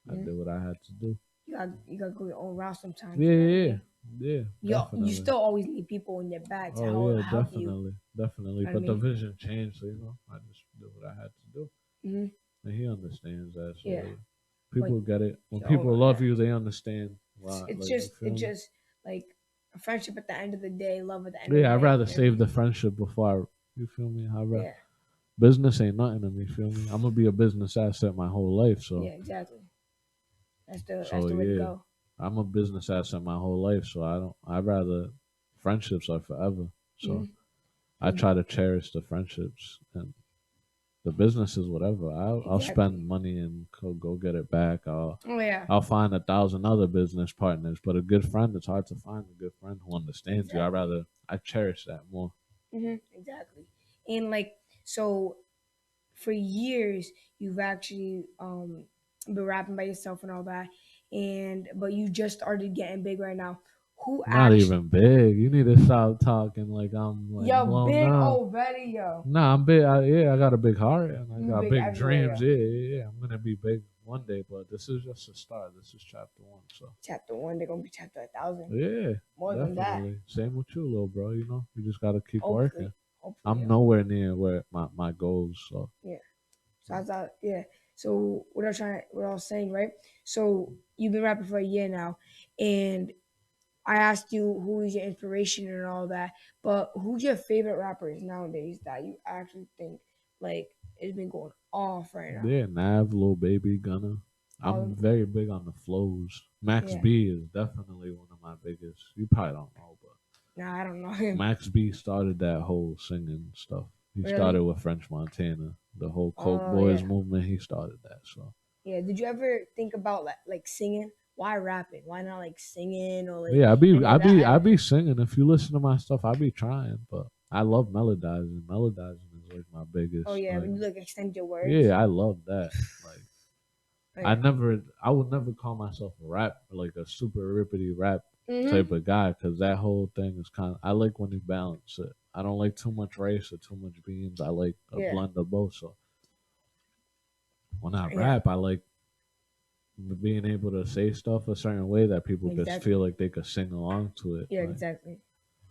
I Mm. did what I had to do. You gotta go your own route sometimes. Yeah, You know what I yeah, mean? yeah, You definitely. still always need people in your back to Oh yeah, help you. definitely, definitely. You know what I But the mean? vision changed, so I just did what I had to do, Hmm. and he understands that. So Yeah, like, but people get it. When your own people route. love Yeah, you, they understand why. it's Like you just feel it's me? just like a friendship at the end of the day, love at the end of the Yeah, I'd day. rather You know what I save mean? the friendship before you feel me. Yeah, Business ain't nothing to me. Feel me? I'm gonna be a business asset my whole life. yeah, So exactly. That's so the way to yeah, go. I'm a business asset my whole life. So I don't. I'd rather friendships are forever. So Hmm. I try to cherish the friendships and the business is whatever. I'll Exactly. spend money and go get it back. Oh yeah, I'll find 1,000 other business partners, but a good friend, it's hard to find a good friend who understands you. exactly. I cherish that more. Exactly. And like so, for years you've actually been rapping by yourself and all that, and but you just started getting big right now. Who Not actually? even big. You need to stop talking like I'm like Yo, blown big up. already, yo. Nah, I'm big. Yeah, I got a big heart and I You got big big everywhere, dreams. yo. Yeah, yeah, yeah. I'm gonna be big one day, but this is just a start. This is chapter one. So Chapter one, they're gonna be chapter 1,000. yeah, More than that. definitely. Same with you, little bro. You just gotta keep working. Hopefully. Hopefully, I'm yo. nowhere near where my goals. So Yeah. So I thought, yeah. So what I was saying, right? So you've been rapping for a year now, and I asked you who is your inspiration and all that, but who's your favorite rappers nowadays that you actually think like has been going off right now? yeah, Nav, little baby, Gunna. I'm Um, very big on the flows. Max yeah. B is definitely one of my biggest. You probably don't know, but Nah, I don't know him. Max B started that whole singing stuff. He Really? started with French Montana, the whole Coke Oh Boys yeah. movement. He started that. So Yeah. Did you ever think about like singing? Why rapping? Why not like singing or like yeah, I know that I be energy. singing. If you listen to my stuff, I be trying, but I love melodizing. Melodizing is like my Oh biggest. yeah, Like, when you like extend your words. yeah, I love that. Like, Oh yeah. I would never call myself a rap like a super rippity rap Mhm. type of guy because that whole thing is kind of. I like when you balance it. I don't like too much rice or too much beans. I like a Yeah. blend of both. So when I Yeah. rap, I like being able to say stuff a certain way that people just Exactly. feel like they could sing along to it. Yeah, Like, exactly.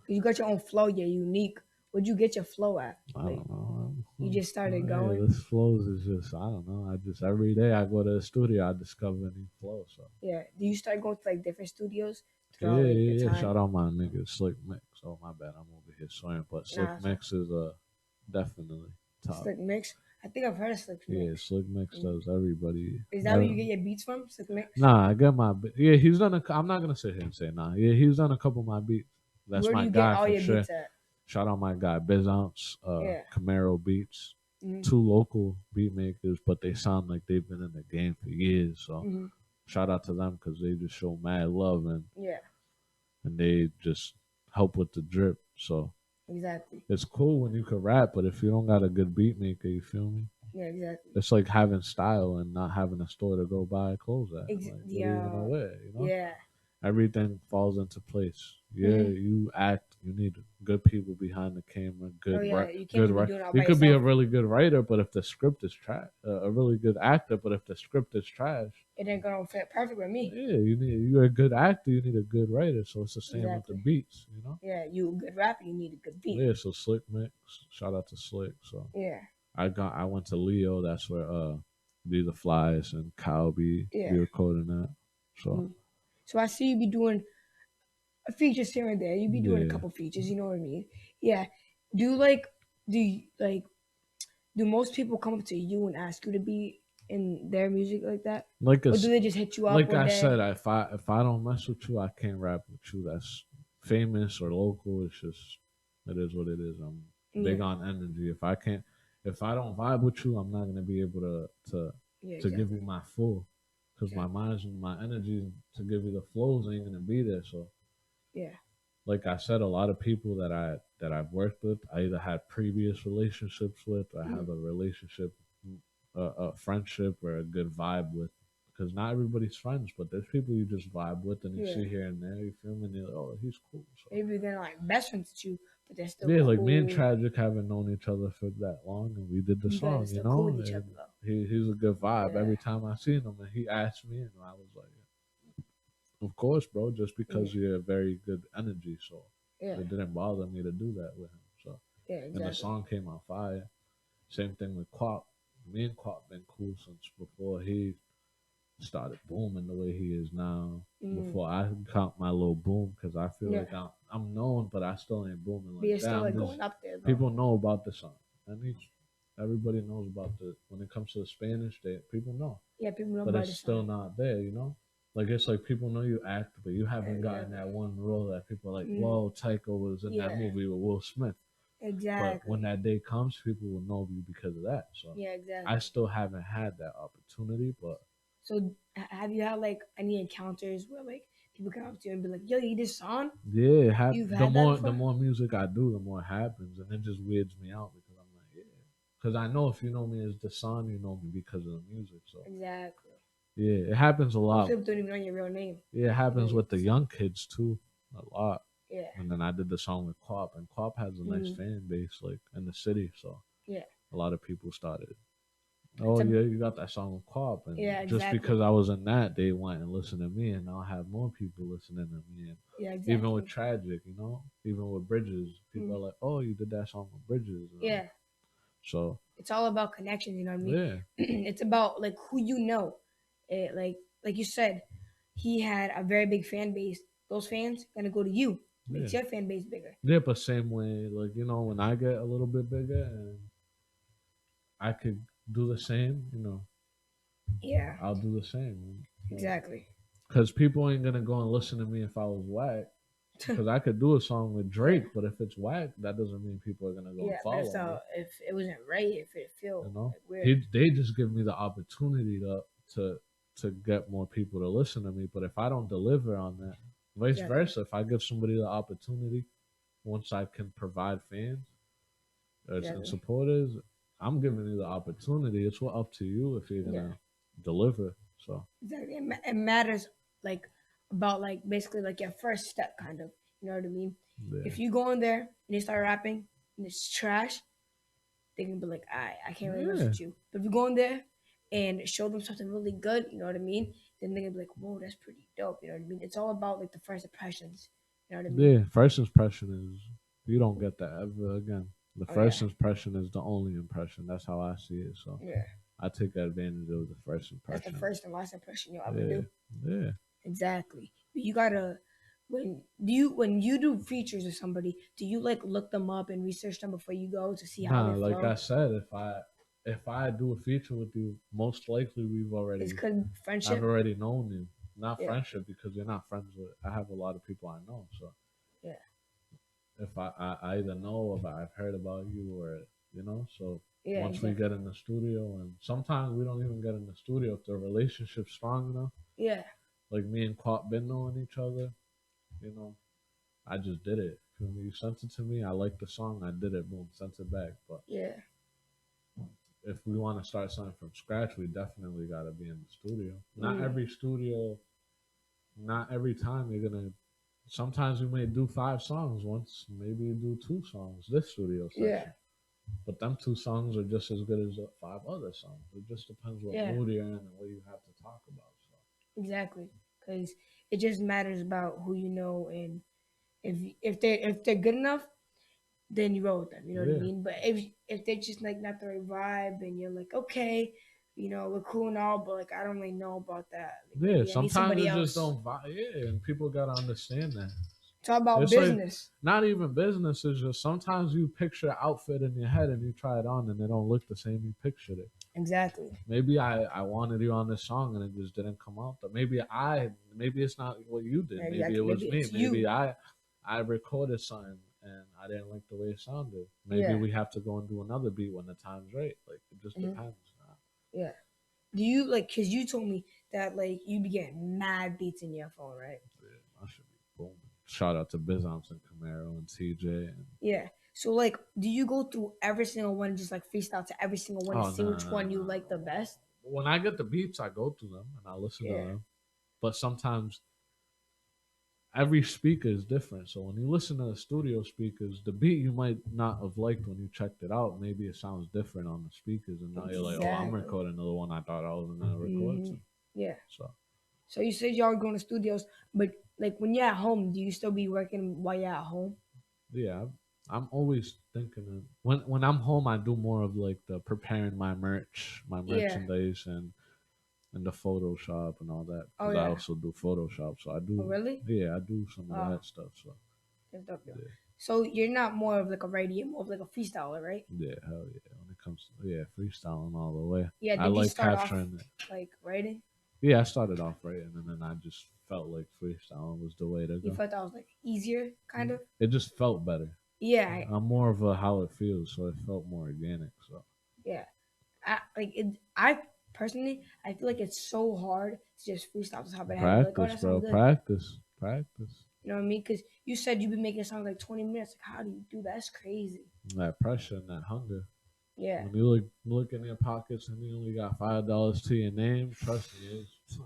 'Cause you got your own flow. You're unique. Where'd you get your flow at? I Like, don't know. you just started going. This flows is just I don't know. I just every day I go to the studio, I discover a new flow. So Yeah. Do you start going to like different studios yeah, throughout like the yeah, yeah. time? Shout out my nigga Slick Mix. Oh my bad, I'm over here swearing, but Slick Nah, it's Mix is definitely top. Slick Mix. I think I've heard of Slick Yeah, Mix. Slick Mix does everybody. Is that where you get your beats from? Slick Mix. Nah, I get my yeah. He's done. I'm not gonna sit here and say nah. Yeah, he's done a couple of my beats. That's Where do my you get guy all for your sure. beats at? Shout out my guy Biz Ounce, Yeah. Camaro Beats. Mhm. 2 local beat makers, but they sound like they've been in the game for years. So Mhm. shout out to them because they just show mad love Yeah. and they just help with the drip. So Exactly. it's cool when you can rap, but if you don't got a good beat maker, you feel me? Yeah. Exactly. It's like having style and not having a store to go buy clothes at. Ex- Like, what are you yeah. gonna wear? You know? Yeah. Everything falls into place. Yeah, Mhm. you act. You need good people behind the camera. Good, Oh, yeah, you can't good just be writer. doing it all You by could be a yourself. really good writer, but if the script is trash, a really good actor, but if the script is trash, It ain't gonna fit perfect with me. yeah, you're a good actor. You need a good writer. So it's the same Exactly. with the beats. You know. Yeah, you a good rapper, you need a good beat. Yeah. So Slick Mix. Shout out to Slick. So Yeah. I went to Leo. That's where Be the Flies and Kyle be Yeah. recording that. So. Mm. So I see you be doing features here and there. You be doing a Yeah. couple features. You know what I mean? Yeah. Do most people come up to you and ask you to be in their music like that, Like or do they just hit you up? like one I day? said, if I don't mess with you, I can't rap with you. That's famous or local. It's just it is what it is. I'm big Yeah. on energy. If I don't vibe with you, I'm not gonna be able to Yeah, to give exactly. you my full, because Yeah. my energy to give you the flows ain't gonna be there. So Yeah. like I said, a lot of people that I've worked with, I either had previous relationships with, or I have a relationship, a friendship, or a good vibe with. Because not everybody's friends, but there's people you just vibe with, and you Yeah. see here and there. You feel me? And you're like, oh, he's cool. So Maybe they're like best friends with you, but they're still yeah, cool. like me and Tragic haven't known each other for that long, and we did the You guys song. are still You know, cool with each and other though. he's a good vibe. Yeah. Every time I seen him, and he asked me, and I was like, of course, bro, just because you're a very good energy, so. Yeah. It didn't bother me to do that with him. So Yeah. and the Exactly. song came out fire. Same thing with Quap. Me and Quap been cool since before he started booming the way he is now. Before I count my little boom, because I feel Yeah. like I'm known, but I still ain't booming But like you're that. still I'm like just- going up there. Though. people know about the song. Everybody knows about when it comes to the Spanish, people know. Yeah, people know But about it's this still song. not there, you know? Like it's like people know you act, but you haven't gotten that one role that people are like, whoa, Tyco was in that movie with Will Smith. Exactly. But when that day comes, people will know you because of that. So Yeah, exactly. I still haven't had that opportunity, but So have you had like any encounters where like people come up to you and be like, "Yo, you did this song?" yeah, You've the had that more before? the more music I do, the more it happens, and it just weirds me out because I'm like, yeah, because I know if you know me as the son, you know me because of the music. So Exactly. yeah, it happens a lot. People don't even know your real name. Yeah, it happens with the young kids too, a lot. Yeah. And then I did the song with Quap, and Quap has a nice fan base, like in the city. So Yeah. a lot of people started. Oh It's a- yeah, you got that song with Quap, and Yeah, just exactly. because I was in that, they went and listened to me, and now I have more people listening to me. And Yeah, exactly. even with Tragic, you know, even with Bridges, people are like, "Oh, you did that song with Bridges." Yeah. So It's all about connections, you know what I mean? yeah, It's about like who you know. Like you said, he had a very big fan base. Those fans gonna go to you. Makes Yeah. your fan base bigger. yeah, but same way, like you know, when I get a little bit bigger and I could do the same, you know, Yeah. I'll do the same. Exactly. Because people ain't gonna go and listen to me if I was whack. Because I could do a song with Drake, but if it's whack, that doesn't mean people are gonna go Yeah, and but follow if, me. if it wasn't right, if it feel You know, like weird. they just give me the opportunity to get more people to listen to me. But if I don't deliver on that, vice Yeah. versa, if I give somebody the opportunity, once I can provide fans and supporters, I'm giving you the opportunity. It's up to you if you're gonna deliver. So Exactly. It matters like about like basically like your first step kind of. You know what I mean? Yeah. If you go in there and they start rapping and it's trash, they can be like, I can't really mess Yeah. with you. But if you go in there and show them something really good, you know what I mean? Then they can be like, whoa, that's pretty dope. You know what I mean? It's all about like the first impressions. You know what I mean? Yeah, first impression is you don't get that ever again. The Oh, first yeah. impression is the only impression. That's how I see it. So Yeah. I take advantage of the first That's the impression. first and last impression you'll ever Yeah, do. yeah. Exactly. But you gotta when you do features with somebody, do you like look them up and research them before you go to see how Nah, they like flow? I said, if I do a feature with you, most likely It's I've cause friendship. already known you. Not Yeah. friendship because you're not friends with. I have a lot of people I know. So Yeah. if I either know about I've heard about you or so Yeah. once we Exactly. get in the studio and sometimes we don't even get in the studio if the relationship's strong enough. Yeah. Like me and Quap been knowing each other, you know. I just did it. Feel me? You sent it to me. I liked the song. I did it. Boom, sent it back. But Yeah. if we want to start something from scratch, we definitely got to be in the studio. Not Mm. every studio. Not every time you're gonna. Sometimes we may do 5 songs once. Maybe you do 2 songs. This studio session. Yeah. But them 2 songs are just as good as the 5 other songs. It just depends what Yeah. mood you're in and what you have to talk about. So. Exactly. Because it just matters about who you know, and if they're good enough, then you roll with them. You know what I Yeah. mean? But if they're just like not the right vibe, and you're like, okay, we're cool and all, but like I don't really know about that. Like, Yeah, maybe I need sometimes somebody it else. just don't vibe. Yeah, and people gotta understand that. It's all about It's like business. not even business. It's just sometimes you picture an outfit in your head and you try it on and it don't look the same you pictured it. Exactly. Maybe I wanted you on this song and it just didn't come out. But maybe it's not what you did. Maybe it was me. it's Maybe you. I recorded something and I didn't like the way it sounded. Maybe Yeah. we have to go and do another beat when the time's right. Like it just Mhm. depends. Yeah. Do you like? Cause you told me that like you be getting mad beats in your phone, right? Yeah, I should be booming. Shout out to Bizons and Camaro and TJ and Yeah. So like, do you go through every single one, and just like freestyle to every single one, and oh see no, which one you like the best? when I get the beats, I go through them and I listen to Yeah. them. But sometimes every speaker is different. So when you listen to the studio speakers, the beat you might not have liked when you checked it out. Maybe it sounds different on the speakers, and now you're like, "Oh, I'm Exactly. recording another one I thought I was gonna record." Mhm. Yeah. So So you said y'all going to studios, but like when you're at home, do you still be working while you're at home? yeah, I'm always thinking of when I'm home, I do more of like the preparing my Yeah. merchandise, and the Photoshop and all that Oh because I yeah. also do Photoshop. So I Oh do, really? yeah, I do some of Oh, that stuff. So that's dope. Yo. yeah, So you're not more of like a writer, you're more of like a freestyler, right? yeah, hell yeah. When it comes to freestyling all the way, Yeah. I Did you like start off capturing it. like writing? Yeah, I started off writing, and then I just felt like freestyling was the way to You go. felt that was like easier, kind of? It just felt better. Yeah. I'm more of a how it feels, so it felt more organic. So Yeah. I personally, I feel like it's so hard to just freestyle the top of the head. Like, oh, practice, that bro, sounds good. practice. You know what I mean? Because you said you've been making songs like 20 minutes. Like, how do you do that? That's crazy. That pressure and that hunger. Yeah. When you look in your pockets and you only got $5 to your name, trust me, it's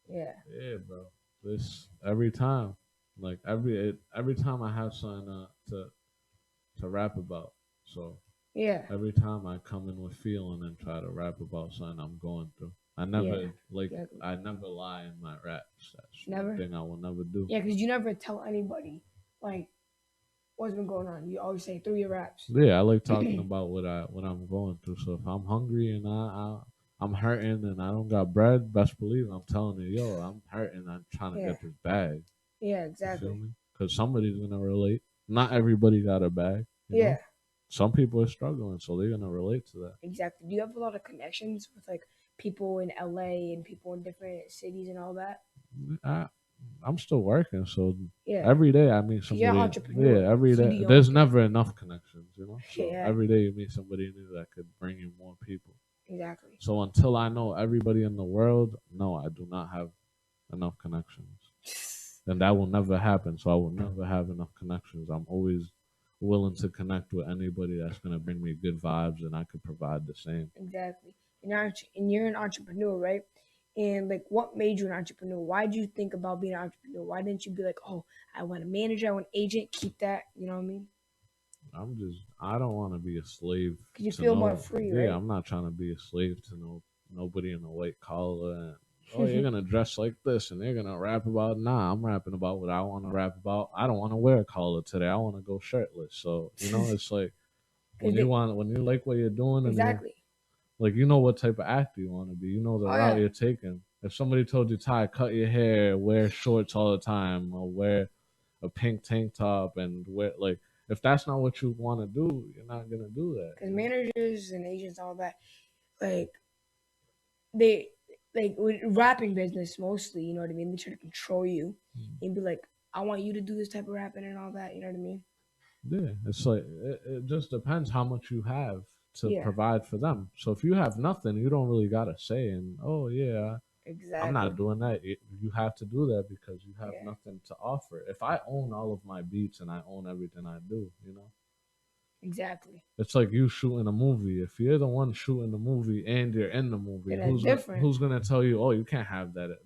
Yeah. yeah, bro. This every time, like every time I have something to rap about. So Yeah. every time I come in with feeling and try to rap about something I'm going through, I never Yeah. Exactly. I never lie in my raps. That's Never? one thing I will never do. Yeah, because you never tell anybody, like, what's been going on. You always say through your raps. Yeah, I like talking about what I'm going through. So if I'm hungry and I'm hurting and I don't got bread, best believe I'm telling you, yo, I'm hurting. I'm trying to Yeah. get this bag. Yeah, You exactly. feel me? Because somebody's gonna relate. Not everybody got a bag. You Yeah. know? Some people are struggling, so they're gonna relate to that. Exactly. Do you have a lot of connections with like people in LA and people in different cities and all that? I'm still working, so Yeah. every day I meet 'Cause you're an somebody. entrepreneur, Yeah, every so day. do your There's own never enough connections, you know. So Yeah. every day you meet somebody new that could bring you more people. Exactly. So until I know everybody in the world, no, I do not have enough connections, and that will never happen. So I will never have enough connections. I'm always willing to connect with anybody that's gonna bring me good vibes, and I could provide the same. Exactly. And you're an entrepreneur, right? And like, what made you an entrepreneur? Why did you think about being an entrepreneur? Why didn't you be like, oh, I want a manager, I want an agent, keep that? You know what I mean? I don't want to be a slave Because you to feel more free, right? I'm not trying to be a slave to nobody in a white collar. And, oh, you're going to dress like this and they're going to rap about, nah, I'm rapping about what I want to rap about. I don't want to wear a collar today. I want to go shirtless. So, it's like, when you like what you're doing and exactly. like, you know what type of actor you want to be. You know the route you're taking. If somebody told you, Ty, cut your hair, wear shorts all the time, or wear a pink tank top and wear, like, if that's not what you want to do, you're not going to do that. Because managers and agents, all that, like, they, like, with rapping business mostly, you know what I mean? They try to control you and be like, I want you to do this type of rapping and all that, you know what I mean? Yeah, it's like, it just depends how much you have to provide for them. So if you have nothing, you don't really got to say, and, oh, yeah, exactly. I'm not doing that. You have to do that because you have nothing to offer. If I own all of my beats and I own everything I do, Exactly. It's like you shooting a movie. If you're the one shooting the movie and you're in the movie, who's gonna tell you, oh, you can't have that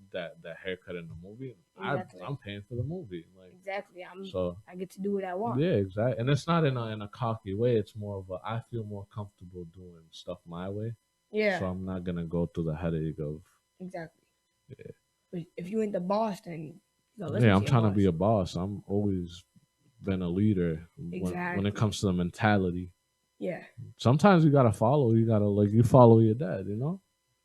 haircut in the movie? Exactly. I'm paying for the movie. Like, exactly. I get to do what I want. Yeah, exactly. And it's not in a cocky way. It's more of I feel more comfortable doing stuff my way. Yeah. So I'm not gonna go through the headache of. Exactly. Yeah. But if you ain't the boss, then I'm trying to be a boss. I'm always been a leader when it comes to the mentality. Yeah. Sometimes you gotta follow. You gotta you follow your dad.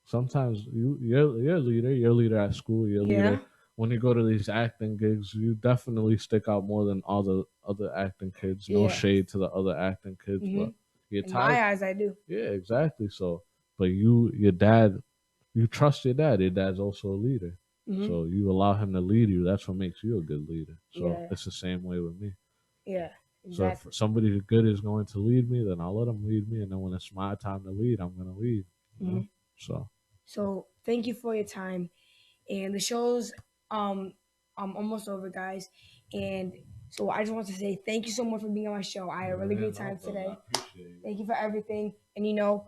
Sometimes you're a leader. You're a leader at school. You're a leader when you go to these acting gigs. You definitely stick out more than all the other acting kids. No shade to the other acting kids, but in my eyes, I do. Yeah, exactly. So, but your dad, you trust your dad. Your dad's also a leader. So you allow him to lead you. That's what makes you a good leader. So it's the same way with me. Yeah. Exactly. So if somebody good is going to lead me, then I'll let them lead me. And then when it's my time to lead, I'm going to lead. So thank you for your time. And the show's almost over, guys. And so I just want to say thank you so much for being on my show. I had a really great time today. Thank you for everything. And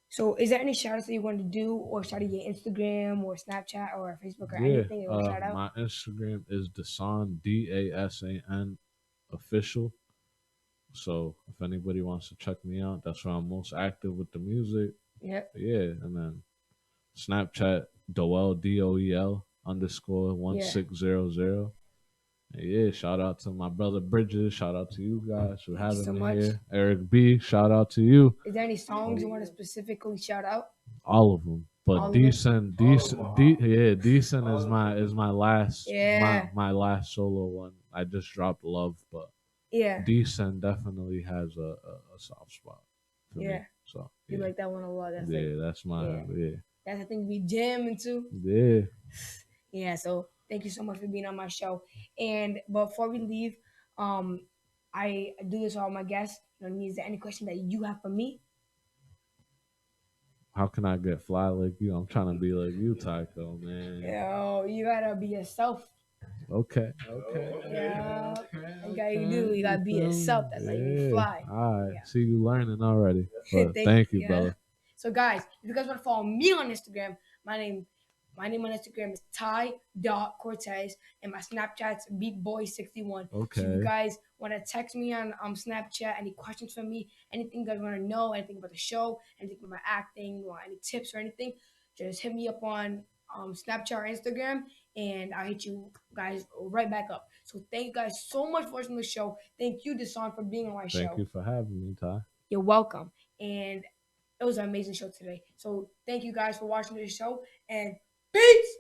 so is there any shout outs that you want to do, or shout out your Instagram or Snapchat or Facebook or anything you want to shout out? My Instagram is Dasan, DASAN official. So if anybody wants to check me out, that's where I'm most active with the music. Yep. Yeah, and then Snapchat, Doel, DOEL _1600. Yeah, shout out to my brother Bridges. Shout out to you guys for having me here. Eric B, shout out to you. Is there any songs you want to specifically shout out? All of them, but decent is my last my last solo one. I just dropped Love, but Decent definitely has a soft spot for me. So you like that one a lot. That's that's my That's the thing we jam into. Yeah. Yeah. So thank you so much for being on my show. And before we leave, I do this for all my guests. Is there any question that you have for me? How can I get fly like you? I'm trying to be like you, Tyco, man. Yo, you gotta be yourself. Okay. Yeah. You do. You gotta be yourself. That's how you fly. All right. See you learning already. Thank you, brother. So guys, if you guys want to follow me on Instagram, my name on Instagram is Ty.Cortez, and my Snapchat's BeatBoy61. Okay. So if you guys want to text me on Snapchat, any questions from me, anything you guys want to know, anything about the show, anything about my acting, or any tips or anything, just hit me up on Snapchat or Instagram, and I'll hit you guys right back up. So thank you guys so much for watching the show. Thank you, Dasan, for being on my show. Thank you for having me, Ty. You're welcome. And it was an amazing show today. So thank you guys for watching this show, and peace!